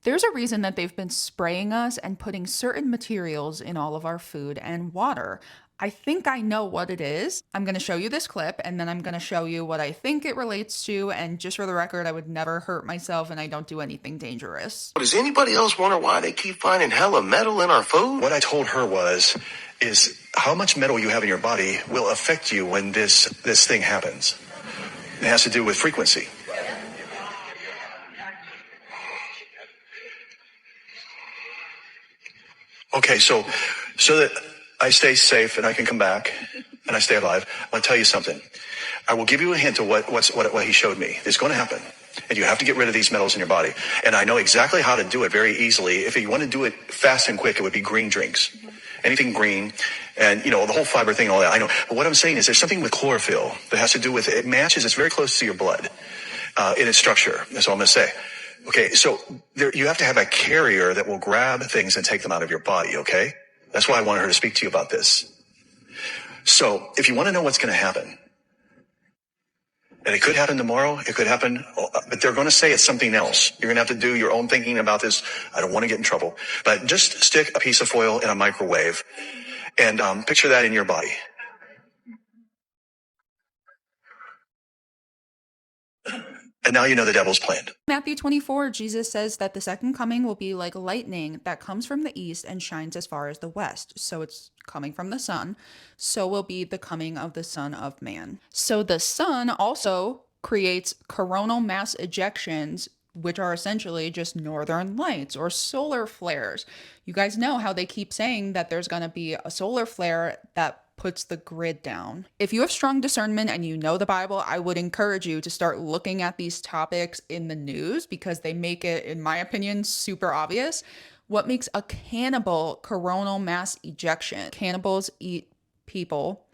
There's a reason that they've been spraying us and putting certain materials in all of our food and water. I think I know what it is. I'm going to show you this clip and then I'm going to show you what I think it relates to. And just for the record, I would never hurt myself and I don't do anything dangerous. Does anybody else wonder why they keep finding hella metal in our food? What I told her is how much metal you have in your body will affect you when this thing happens. It has to do with frequency. Okay, so that I stay safe and I can come back and I stay alive, I'll tell you something. I will give you a hint of what he showed me. It's going to happen. And you have to get rid of these metals in your body. And I know exactly how to do it very easily. If you want to do it fast and quick, it would be green drinks. Anything green and, the whole fiber thing, all that. I know. But what I'm saying is there's something with chlorophyll that has to do with it matches. It's very close to your blood in its structure. That's all I'm going to say. Okay, so you have to have a carrier that will grab things and take them out of your body, okay? That's why I wanted her to speak to you about this. So if you want to know what's going to happen, and it could happen tomorrow, it could happen, but they're going to say it's something else. You're going to have to do your own thinking about this. I don't want to get in trouble. But just stick a piece of foil in a microwave and picture that in your body. And now you know the devil's plan. Matthew 24, Jesus says that the second coming will be like lightning that comes from the east and shines as far as the west. So it's coming from the sun. So will be the coming of the Son of Man. So the sun also creates coronal mass ejections, which are essentially just northern lights or solar flares. You guys know how they keep saying that there's going to be a solar flare that puts the grid down. If you have strong discernment and you know the Bible, I would encourage you to start looking at these topics in the news because they make it, in my opinion, super obvious. What makes a cannibal coronal mass ejection? Cannibals eat people.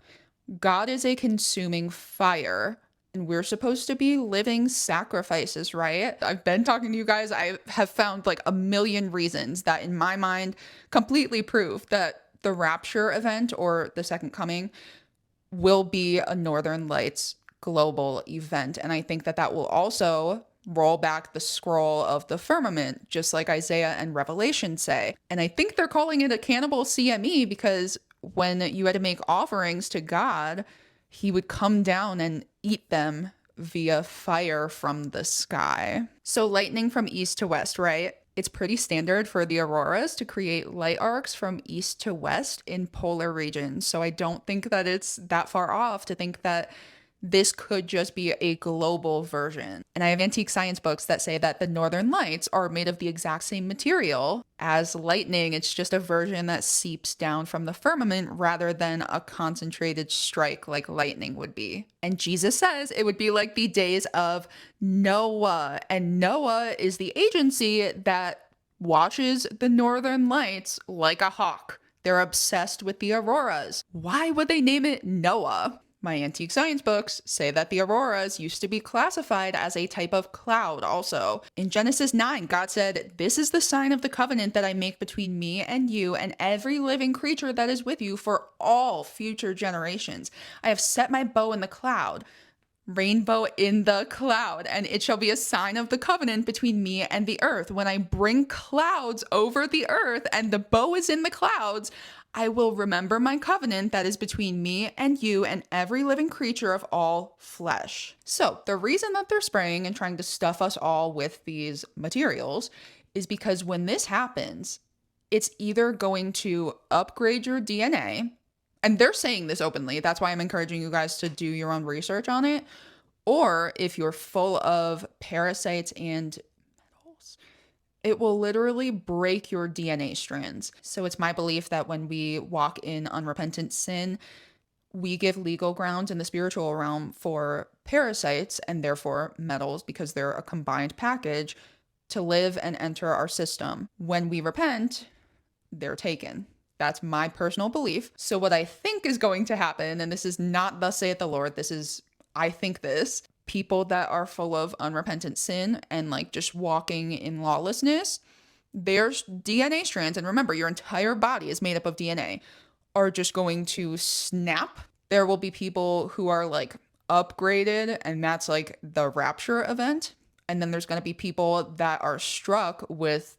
God is a consuming fire. And we're supposed to be living sacrifices, right? I've been talking to you guys. I have found like a million reasons that in my mind completely prove that the rapture event or the second coming will be a Northern Lights global event. And I think that that will also roll back the scroll of the firmament, just like Isaiah and Revelation say. And I think they're calling it a cannibal CME because when you had to make offerings to God, he would come down and eat them via fire from the sky. So lightning from east to west, right? It's pretty standard for the auroras to create light arcs from east to west in polar regions. So I don't think that it's that far off to think that this could just be a global version. And I have antique science books that say that the northern lights are made of the exact same material as lightning. It's just a version that seeps down from the firmament rather than a concentrated strike like lightning would be. And Jesus says it would be like the days of Noah. And Noah is the agency that watches the northern lights like a hawk. They're obsessed with the auroras. Why would they name it Noah? My antique science books say that the auroras used to be classified as a type of cloud also. In Genesis 9, God said, "This is the sign of the covenant that I make between me and you and every living creature that is with you for all future generations. I have set my bow in the cloud." Rainbow in the cloud, and it shall be a sign of the covenant between me and the earth. When I bring clouds over the earth and the bow is in the clouds, I will remember my covenant that is between me and you and every living creature of all flesh. So the reason that they're spraying and trying to stuff us all with these materials is because when this happens, it's either going to upgrade your DNA, and they're saying this openly. That's why I'm encouraging you guys to do your own research on it. Or if you're full of parasites and metals, it will literally break your DNA strands. So it's my belief that when we walk in unrepentant sin, we give legal grounds in the spiritual realm for parasites and therefore metals, because they're a combined package, to live and enter our system. When we repent, they're taken. That's my personal belief. So what I think is going to happen, and this is not thus saith the Lord, this is, I think this, people that are full of unrepentant sin and like just walking in lawlessness, their DNA strands, and remember, your entire body is made up of DNA, are just going to snap. There will be people who are like upgraded, and that's like the rapture event. And then there's going to be people that are struck with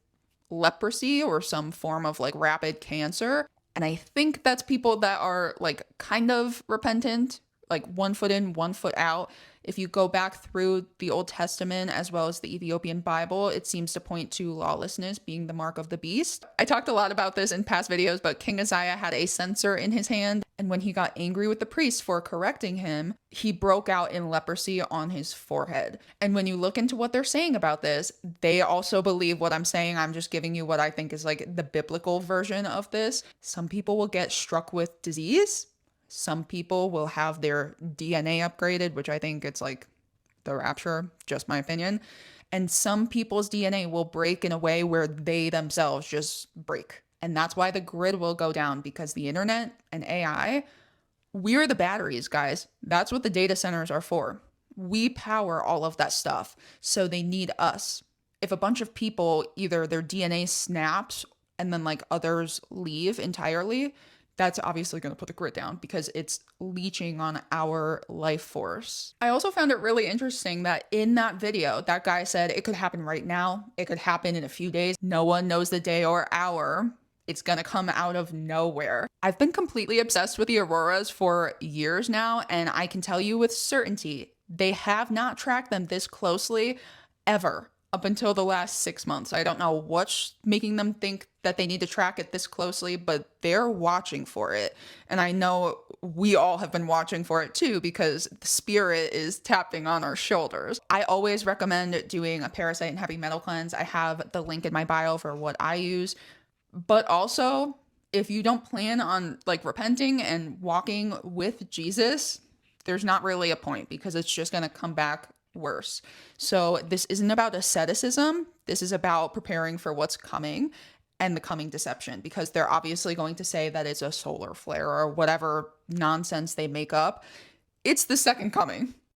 leprosy or some form of like rapid cancer. And I think that's people that are like kind of repentant, like 1 foot in, 1 foot out. If you go back through the Old Testament as well as the Ethiopian Bible, it seems to point to lawlessness being the mark of the beast. I talked a lot about this in past videos, but King Uzziah had a censer in his hand, and when he got angry with the priests for correcting him, he broke out in leprosy on his forehead. And when you look into what they're saying about this, they also believe what I'm saying. I'm just giving you what I think is like the biblical version of this. Some people will get struck with disease. Some people will have their DNA upgraded, which I think it's like the rapture, just my opinion. And some people's DNA will break in a way where they themselves just break. And that's why the grid will go down, because the internet and AI, we're the batteries, guys. That's what the data centers are for. We power all of that stuff. So they need us. If a bunch of people, either their DNA snaps and then like others leave entirely, that's obviously going to put the grid down because it's leeching on our life force. I also found it really interesting that in that video, that guy said it could happen right now. It could happen in a few days. No one knows the day or hour. It's going to come out of nowhere. I've been completely obsessed with the auroras for years now, and I can tell you with certainty, they have not tracked them this closely ever. Up until the last 6 months. I don't know what's making them think that they need to track it this closely, but they're watching for it. And I know we all have been watching for it too, because the spirit is tapping on our shoulders. I always recommend doing a parasite and heavy metal cleanse. I have the link in my bio for what I use. But also, if you don't plan on like repenting and walking with Jesus, there's not really a point, because it's just going to come back worse. So this isn't about asceticism. This is about preparing for what's coming and the coming deception, because they're obviously going to say that it's a solar flare or whatever nonsense they make up. It's the second coming.